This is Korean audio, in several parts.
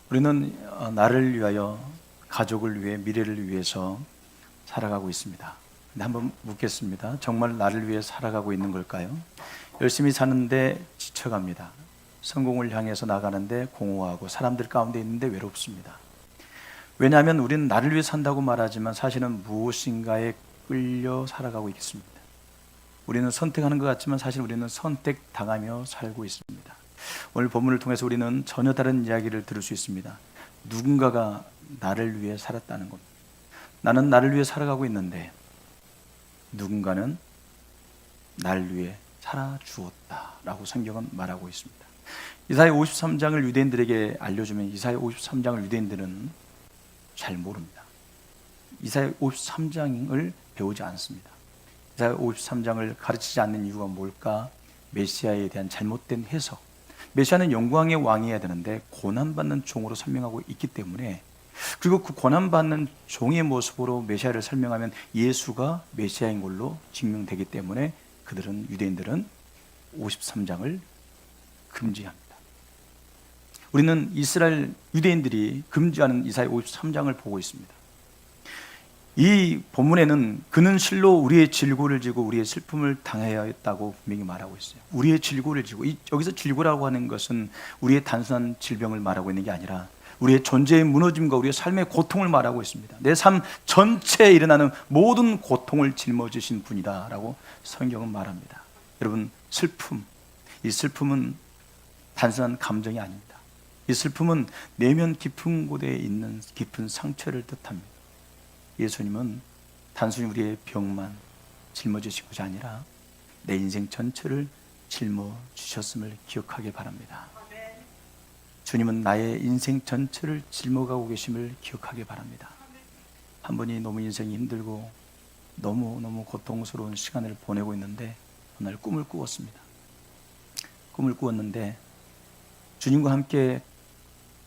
우리는 나를 위하여, 가족을 위해, 미래를 위해서 살아가고 있습니다. 근데 한번 묻겠습니다. 정말 나를 위해 살아가고 있는 걸까요? 열심히 사는데 지쳐갑니다. 성공을 향해서 나가는데 공허하고 사람들 가운데 있는데 외롭습니다. 왜냐하면 우리는 나를 위해 산다고 말하지만 사실은 무엇인가에 끌려 살아가고 있습니다. 우리는 선택하는 것 같지만 사실 우리는 선택당하며 살고 있습니다. 오늘 본문을 통해서 우리는 전혀 다른 이야기를 들을 수 있습니다. 누군가가 나를 위해 살았다는 겁니다. 나는 나를 위해 살아가고 있는데 누군가는 나를 위해 살아주었다라고 성경은 말하고 있습니다. 이사야 53장을 유대인들에게 알려주면 이사야 53장을 유대인들은 잘 모릅니다. 이사야 53장을 배우지 않습니다. 이사야 53장을 가르치지 않는 이유가 뭘까? 메시아에 대한 잘못된 해석. 메시아는 영광의 왕이어야 되는데 고난받는 종으로 설명하고 있기 때문에, 그리고 그 고난받는 종의 모습으로 메시아를 설명하면 예수가 메시아인 걸로 증명되기 때문에 그들은, 유대인들은 53장을 금지합니다. 우리는 이스라엘 유대인들이 금지하는 이사야 53장을 보고 있습니다. 이 본문에는 그는 실로 우리의 질고를 지고 우리의 슬픔을 당해야 했다고 분명히 말하고 있어요. 우리의 질고를 지고, 여기서 질고라고 하는 것은 우리의 단순한 질병을 말하고 있는 게 아니라 우리의 존재의 무너짐과 우리의 삶의 고통을 말하고 있습니다. 내 삶 전체에 일어나는 모든 고통을 짊어지신 분이다라고 성경은 말합니다. 여러분, 슬픔, 이 슬픔은 단순한 감정이 아닙니다. 이 슬픔은 내면 깊은 곳에 있는 깊은 상처를 뜻합니다. 예수님은 단순히 우리의 병만 짊어지신 것이 아니라 내 인생 전체를 짊어지셨음을 기억하기 바랍니다. 주님은 나의 인생 전체를 짊어가고 계심을 기억하기 바랍니다. 한 분이 너무 인생이 힘들고 너무 고통스러운 시간을 보내고 있는데 어느 날 꿈을 꾸었습니다. 꿈을 꾸었는데 주님과 함께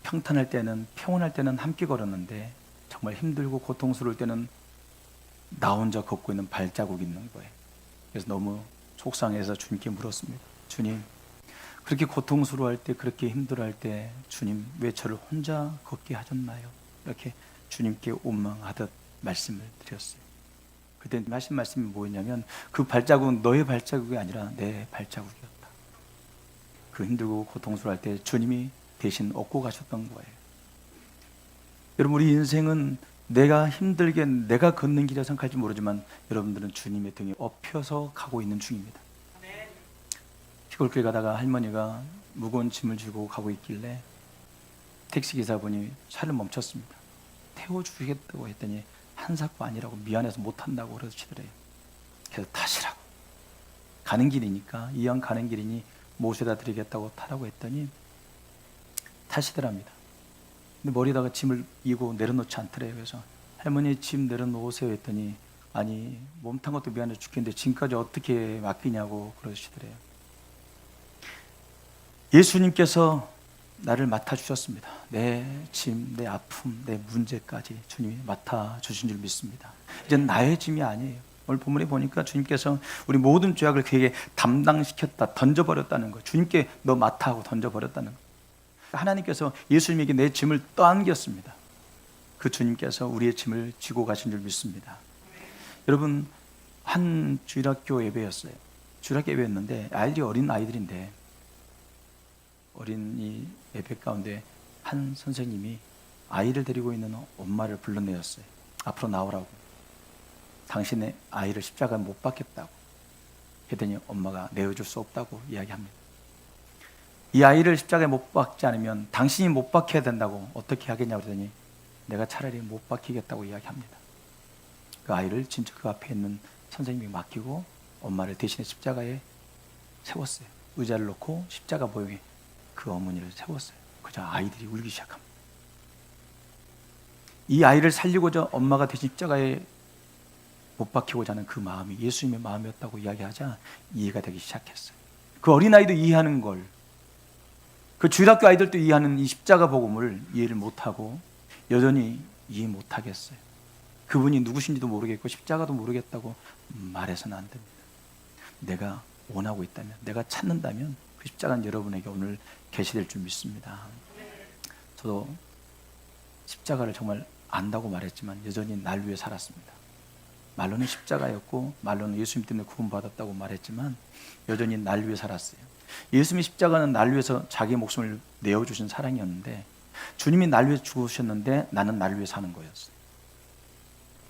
평탄할 때는, 평온할 때는 함께 걸었는데 정말 힘들고 고통스러울 때는 나 혼자 걷고 있는 발자국이 있는 거예요. 그래서 너무 속상해서 주님께 물었습니다. 주님, 그렇게 고통스러워할 때, 그렇게 힘들어할 때 주님 왜 저를 혼자 걷게 하셨나요? 이렇게 주님께 원망하듯 말씀을 드렸어요. 그때 하신 말씀이 뭐였냐면, 그 발자국은 너의 발자국이 아니라 내 발자국이었다. 그 힘들고 고통스러워할 때 주님이 대신 업고 가셨던 거예요. 여러분, 우리 인생은 내가 힘들게 내가 걷는 길이라 생각할지 모르지만 여러분들은 주님의 등에 업혀서 가고 있는 중입니다. 시골길 가다가 할머니가 무거운 짐을 지고 가고 있길래 택시기사분이 차를 멈췄습니다. 태워주겠다고 했더니 한사코 아니라고, 미안해서 못한다고 그러시더래요. 그래서 타시라고, 가는 길이니까, 이왕 가는 길이니 모셔다 드리겠다고 타라고 했더니 타시더랍니다. 근데 머리에다가 짐을 이고 내려놓지 않더래요. 그래서 할머니 짐 내려놓으세요 했더니, 아니 몸 탄 것도 미안해 죽겠는데 짐까지 어떻게 맡기냐고 그러시더래요. 예수님께서 나를 맡아주셨습니다. 내 짐, 내 아픔, 내 문제까지 주님이 맡아주신 줄 믿습니다. 이제는 나의 짐이 아니에요. 오늘 본문에 보니까 주님께서 우리 모든 죄악을 그에게 담당시켰다, 던져버렸다는 거예요. 주님께 너 맡아 하고 던져버렸다는 거예요. 하나님께서 예수님에게 내 짐을 떠안겼습니다. 그 주님께서 우리의 짐을 지고 가신 줄 믿습니다. 여러분, 한 주일학교 예배였어요. 주일학교 예배였는데 아이들이 어린 아이들인데, 어린이 예배 가운데 한 선생님이 아이를 데리고 있는 엄마를 불러내었어요. 앞으로 나오라고. 당신의 아이를 십자가에 못 박겠다고 했더니 엄마가 내어줄 수 없다고 이야기합니다. 이 아이를 십자가에 못 박지 않으면 당신이 못 박혀야 된다고 어떻게 하겠냐고 그러더니 내가 차라리 못 박히겠다고 이야기합니다. 그 아이를 진짜 그 앞에 있는 선생님이 맡기고 엄마를 대신에 십자가에 세웠어요. 의자를 놓고 십자가 모형에 그 어머니를 세웠어요. 그저 아이들이 울기 시작합니다. 이 아이를 살리고자 엄마가 대신 십자가에 못 박히고자 하는 그 마음이 예수님의 마음이었다고 이야기하자 이해가 되기 시작했어요. 그 어린아이도 이해하는 걸, 그 주일학교 아이들도 이해하는 이 십자가 복음을 이해를 못하고 여전히 이해 못하겠어요. 그분이 누구신지도 모르겠고 십자가도 모르겠다고 말해서는 안 됩니다. 내가 원하고 있다면, 내가 찾는다면 그 십자가는 여러분에게 오늘 계시될 줄 믿습니다. 저도 십자가를 정말 안다고 말했지만 여전히 날 위해 살았습니다. 말로는 십자가였고 말로는 예수님 때문에 구원받았다고 말했지만 여전히 날 위해 살았어요. 예수님의 십자가는 날 위해서 자기 목숨을 내어주신 사랑이었는데 주님이 날 위해 죽으셨는데 나는 날 위해 사는 거였어요.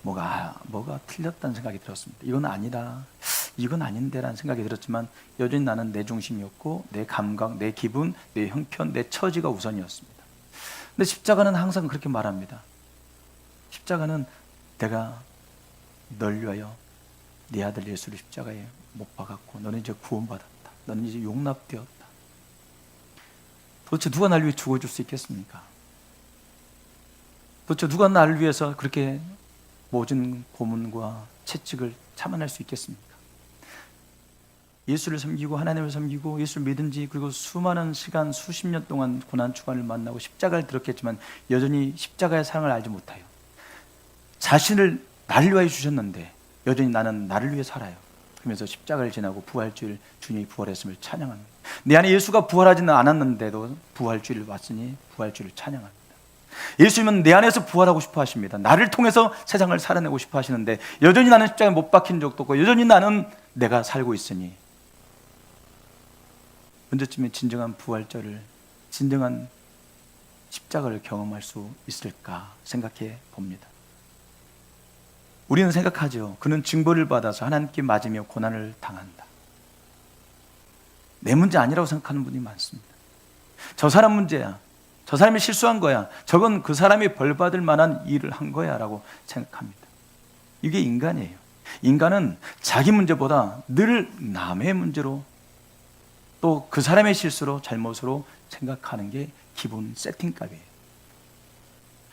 뭐가 틀렸다는 생각이 들었습니다. 이건 아니다, 이건 아닌데 라는 생각이 들었지만 여전히 나는 내 중심이었고 내 감각, 내 기분, 내 형편, 내 처지가 우선이었습니다. 근데 십자가는 항상 그렇게 말합니다. 십자가는 내가 널 위하여 네 아들 예수를 십자가에 못 박았고 너는 이제 구원받았다, 너는 이제 용납되었다. 도대체 누가 날 위해 죽어줄 수 있겠습니까? 도대체 누가 나를 위해서 그렇게 모진 고문과 채찍을 참아낼 수 있겠습니까? 예수를 섬기고 하나님을 섬기고 예수를 믿은 지 그리고 수많은 시간 수십 년 동안 고난주간을 만나고 십자가를 들었겠지만 여전히 십자가의 사랑을 알지 못해요. 자신을 나를 위하여 주셨는데 여전히 나는 나를 위해 살아요. 그러면서 십자가를 지나고 부활주일 주님이 부활했음을 찬양합니다. 내 안에 예수가 부활하지는 않았는데도 부활주일 왔으니 부활주일을 찬양합니다. 예수님은 내 안에서 부활하고 싶어 하십니다. 나를 통해서 세상을 살아내고 싶어 하시는데 여전히 나는 십자가에 못 박힌 적도 없고 여전히 나는 내가 살고 있으니 언제쯤에 진정한 부활절을, 진정한 십자가를 경험할 수 있을까 생각해 봅니다. 우리는 생각하죠. 그는 징벌을 받아서 하나님께 맞으며 고난을 당한다. 내 문제 아니라고 생각하는 분이 많습니다. 저 사람 문제야, 저 사람이 실수한 거야, 저건 그 사람이 벌 받을 만한 일을 한 거야 라고 생각합니다. 이게 인간이에요. 인간은 자기 문제보다 늘 남의 문제로 또 그 사람의 실수로 잘못으로 생각하는 게 기본 세팅값이에요.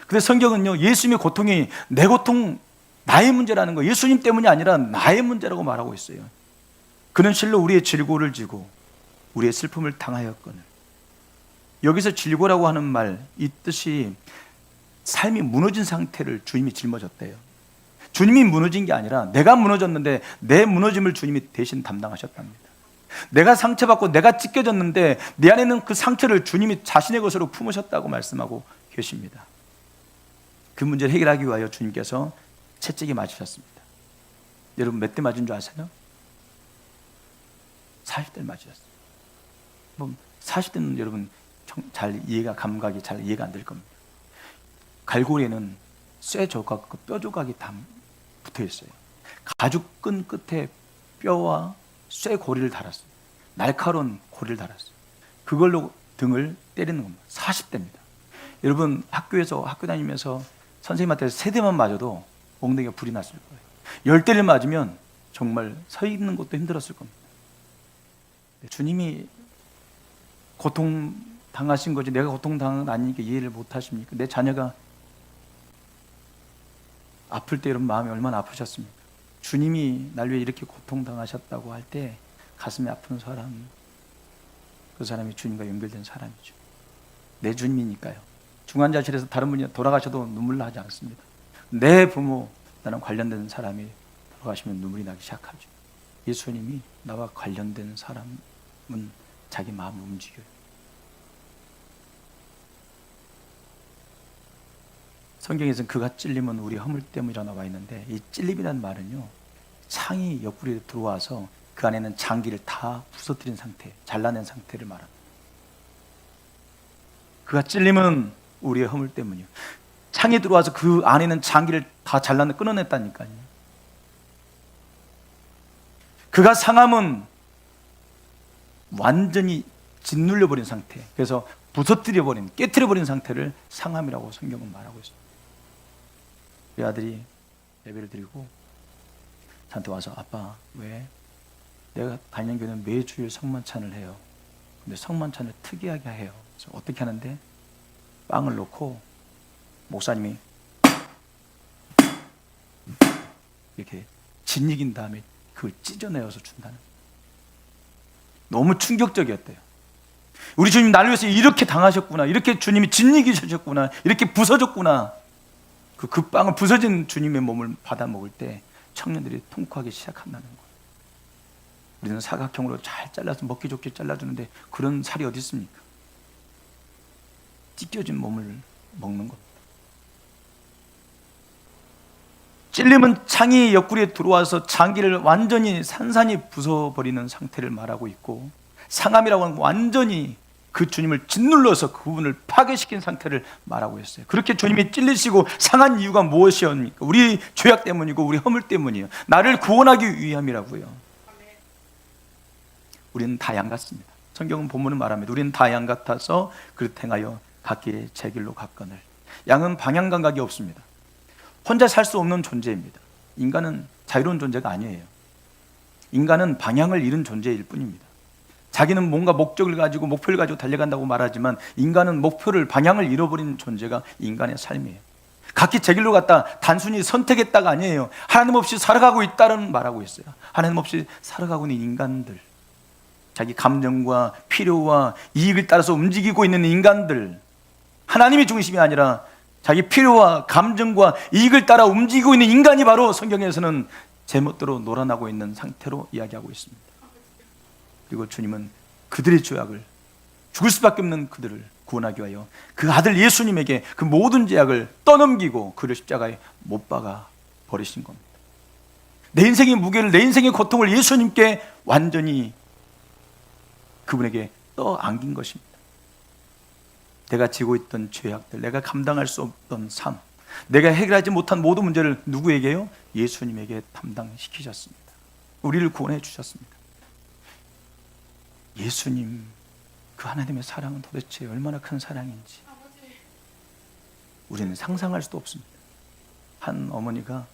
근데 성경은요, 예수님의 고통이 내 고통, 나의 문제라는 거, 예수님 때문이 아니라 나의 문제라고 말하고 있어요. 그는 실로 우리의 질고를 지고 우리의 슬픔을 당하였거늘. 여기서 질고라고 하는 말, 이 뜻이 삶이 무너진 상태를 주님이 짊어졌대요. 주님이 무너진 게 아니라 내가 무너졌는데 내 무너짐을 주님이 대신 담당하셨답니다. 내가 상처받고 내가 찢겨졌는데 내 안에 있는 그 상처를 주님이 자신의 것으로 품으셨다고 말씀하고 계십니다. 그 문제를 해결하기 위하여 주님께서 채찍에 맞으셨습니다. 여러분 몇 대 맞은 줄 아세요? 40대를 맞으셨어요. 40대는 여러분 잘 이해가, 감각이 잘 이해가 안 될 겁니다. 갈고리에는 쇠 조각, 뼈 조각이 다 붙어 있어요. 가죽끈 끝에 뼈와 쇠 고리를 달았어요. 날카로운 고리를 달았어요. 그걸로 등을 때리는 겁니다. 40대입니다. 여러분 학교 다니면서 선생님한테 3대만 맞아도 엉덩이가 불이 났을 거예요. 10대를 맞으면 정말 서 있는 것도 힘들었을 겁니다. 주님이 고통 당하신 거지 내가 고통 당한 아니니까 이해를 못 하십니까? 내 자녀가 아플 때 여러분 마음이 얼마나 아프셨습니까? 주님이 날 위해 이렇게 고통 당하셨다고 할 때 가슴이 아픈 사람, 그 사람이 주님과 연결된 사람이죠. 내 주님이니까요. 중환자실에서 다른 분이 돌아가셔도 눈물 나지 않습니다. 내 부모, 나랑 관련된 사람이 돌아가시면 눈물이 나기 시작하죠. 예수님이 나와 관련된 사람은 자기 마음을 움직여요. 성경에서는 그가 찔림은 우리 허물 때문이라 나와 있는데 이 찔림이라는 말은요, 창이 옆구리에 들어와서 그 안에는 장기를 다 부서뜨린 상태, 잘라낸 상태를 말합니다. 그가 찔림은 우리의 허물 때문이요. 창이 들어와서 그 안에는 장기를 다 끊어냈다니까요. 그가 상함은 완전히 짓눌려버린 상태, 그래서 부서뜨려버린, 깨트려버린 상태를 상함이라고 성경은 말하고 있습니다. 우리 아들이 예배를 드리고 저한테 와서 아빠, 왜 내가 다니는 교회는 매주일 성만찬을 해요. 근데 성만찬을 특이하게 해요. 그래서 어떻게 하는데 빵을 놓고 목사님이 이렇게 짓이긴 다음에 그걸 찢어내어서 준다는, 너무 충격적이었대요. 우리 주님 나를 위해서 이렇게 당하셨구나, 이렇게 주님이 짓이기셨구나, 이렇게 부서졌구나. 그 빵을 부서진 주님의 몸을 받아 먹을 때 청년들이 통크하기 시작한다는 거예요. 우리는 사각형으로 잘 잘라서 먹기 좋게 잘라주는데 그런 살이 어디 있습니까? 찢겨진 몸을 먹는 겁니다. 찔림은 창이 옆구리에 들어와서 장기를 완전히 산산이 부숴버리는 상태를 말하고 있고, 상함이라고 하는 건 완전히 그 주님을 짓눌러서 그 부분을 파괴시킨 상태를 말하고 있어요. 그렇게 주님이 찔리시고 상한 이유가 무엇이옵니까? 우리 죄악 때문이고 우리 허물 때문이에요. 나를 구원하기 위함이라고요. 우리는 다 양 같습니다. 성경은 본문은 말합니다. 우리는 다 양 같아서 그릇 행하여 각기 제 길로 갔거늘. 양은 방향 감각이 없습니다. 혼자 살 수 없는 존재입니다. 인간은 자유로운 존재가 아니에요. 인간은 방향을 잃은 존재일 뿐입니다. 자기는 뭔가 목적을 가지고 목표를 가지고 달려간다고 말하지만 인간은 목표를 방향을 잃어버린 존재가 인간의 삶이에요. 각기 제 길로 갔다 단순히 선택했다가 아니에요. 하나님 없이 살아가고 있다는 말하고 있어요. 하나님 없이 살아가고 있는 인간들, 자기 감정과 필요와 이익을 따라서 움직이고 있는 인간들, 하나님이 중심이 아니라 자기 필요와 감정과 이익을 따라 움직이고 있는 인간이 바로 성경에서는 제멋대로 놀아나고 있는 상태로 이야기하고 있습니다. 그리고 주님은 그들의 죄악을, 죽을 수밖에 없는 그들을 구원하기 위하여 그 아들 예수님에게 그 모든 죄악을 떠넘기고 그를 십자가에 못 박아 버리신 겁니다. 내 인생의 무게를, 내 인생의 고통을 예수님께 완전히 그분에게 떠안긴 것입니다. 내가 지고 있던 죄악들, 내가 감당할 수 없던 삶, 내가 해결하지 못한 모든 문제를 누구에게요? 예수님에게 담당시키셨습니다. 우리를 구원해 주셨습니다. 예수님, 그 하나님의 사랑은 도대체 얼마나 큰 사랑인지 우리는 상상할 수도 없습니다. 한 어머니가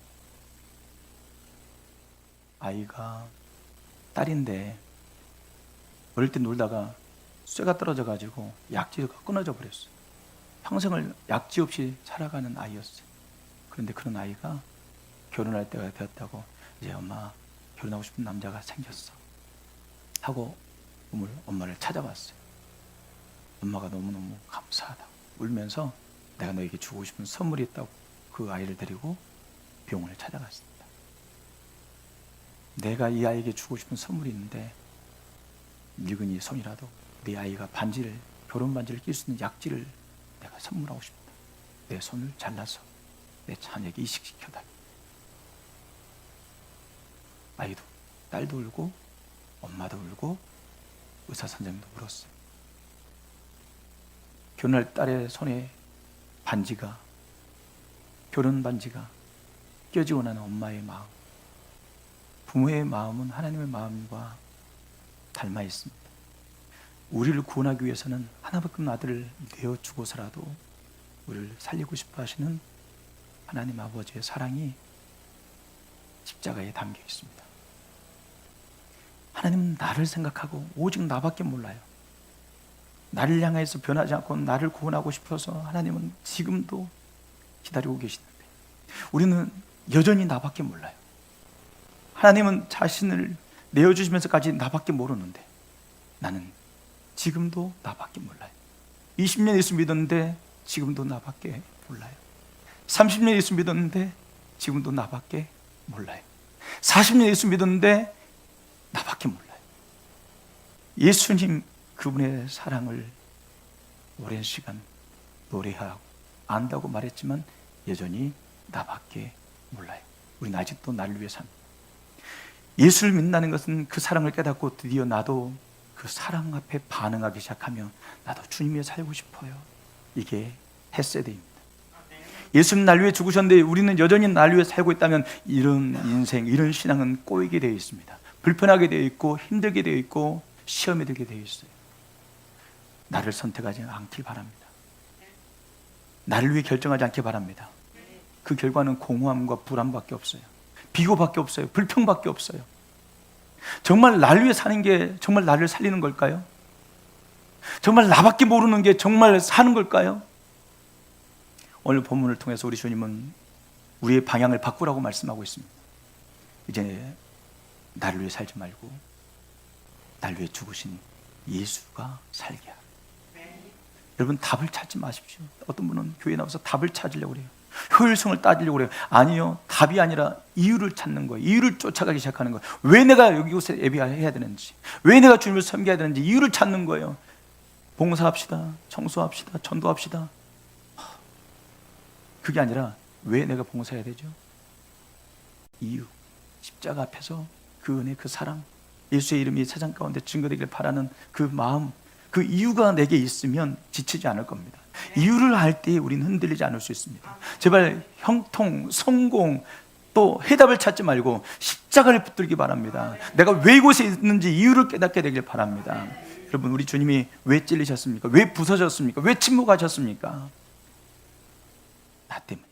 아이가 딸인데 어릴 때 놀다가 쇠가 떨어져 가지고 약지가 끊어져 버렸어요. 평생을 약지 없이 살아가는 아이였어요. 그런데 그런 아이가 결혼할 때가 되었다고, 이제 엄마 결혼하고 싶은 남자가 생겼어 하고 엄마를 찾아왔어요. 엄마가 너무너무 감사하다고 울면서 내가 너에게 주고 싶은 선물이 있다고 그 아이를 데리고 병원을 찾아갔습니다. 내가 이 아이에게 주고 싶은 선물이 있는데 늙은이 손이라도 네 아이가 반지를, 결혼 반지를 낄 수 있는 약지를 내가 선물하고 싶다. 내 손을 잘라서 내 자녀에게 이식시켜달라. 아이도, 딸도 울고 엄마도 울고 의사 선생님도 울었어요. 결혼할 딸의 손에 반지가, 결혼 반지가 껴지고 나는 엄마의 마음, 부모의 마음은 하나님의 마음과 닮아 있습니다. 우리를 구원하기 위해서는 하나밖에 없는 아들을 내어주고서라도 우리를 살리고 싶어 하시는 하나님 아버지의 사랑이 십자가에 담겨 있습니다. 하나님은 나를 생각하고 오직 나밖에 몰라요. 나를 향해서 변하지 않고 나를 구원하고 싶어서 하나님은 지금도 기다리고 계시는데 우리는 여전히 나밖에 몰라요. 하나님은 자신을 내어주시면서까지 나밖에 모르는데 나는 지금도 나밖에 몰라요. 20년 예수 믿었는데 지금도 나밖에 몰라요. 30년 예수 믿었는데 지금도 나밖에 몰라요. 40년 예수 믿었는데 나밖에 몰라요. 예수님 그분의 사랑을 오랜 시간 노래하고 안다고 말했지만 여전히 나밖에 몰라요. 우리는 아직도 나를 위해 삽니다. 예수를 믿는다는 것은 그 사랑을 깨닫고 드디어 나도 그 사랑 앞에 반응하기 시작하며 나도 주님 위해 살고 싶어요. 이게 헤세드입니다. 예수님 날 위해 죽으셨는데 우리는 여전히 날 위해 살고 있다면 이런 인생, 이런 신앙은 꼬이게 되어 있습니다. 불편하게 되어 있고 힘들게 되어 있고 시험에 들게 되어 있어요. 나를 선택하지 않길 바랍니다. 나를 위해 결정하지 않길 바랍니다. 그 결과는 공허함과 불안밖에 없어요. 비교밖에 없어요. 불평밖에 없어요. 정말 나를 위해 사는 게 정말 나를 살리는 걸까요? 정말 나밖에 모르는 게 정말 사는 걸까요? 오늘 본문을 통해서 우리 주님은 우리의 방향을 바꾸라고 말씀하고 있습니다. 이제 나를 위해 살지 말고 나를 위해 죽으신 예수가 살게 하라. 여러분 답을 찾지 마십시오. 어떤 분은 교회에 나와서 답을 찾으려고 그래요. 효율성을 따지려고 그래요. 아니요, 답이 아니라 이유를 찾는 거예요. 이유를 쫓아가기 시작하는 거예요. 왜 내가 여기 곳에 예배해야 되는지, 왜 내가 주님을 섬겨야 되는지 이유를 찾는 거예요. 봉사합시다, 청소합시다, 전도합시다. 그게 아니라 왜 내가 봉사해야 되죠? 이유, 십자가 앞에서 그 은혜, 그 사랑, 예수의 이름이 세상 가운데 증거되길 바라는 그 마음, 그 이유가 내게 있으면 지치지 않을 겁니다. 이유를 알 때 우리는 흔들리지 않을 수 있습니다. 제발 형통, 성공, 또 해답을 찾지 말고 십자가를 붙들기 바랍니다. 내가 왜 이곳에 있는지 이유를 깨닫게 되길 바랍니다. 여러분, 우리 주님이 왜 찔리셨습니까? 왜 부서졌습니까? 왜 침묵하셨습니까? 나 때문에.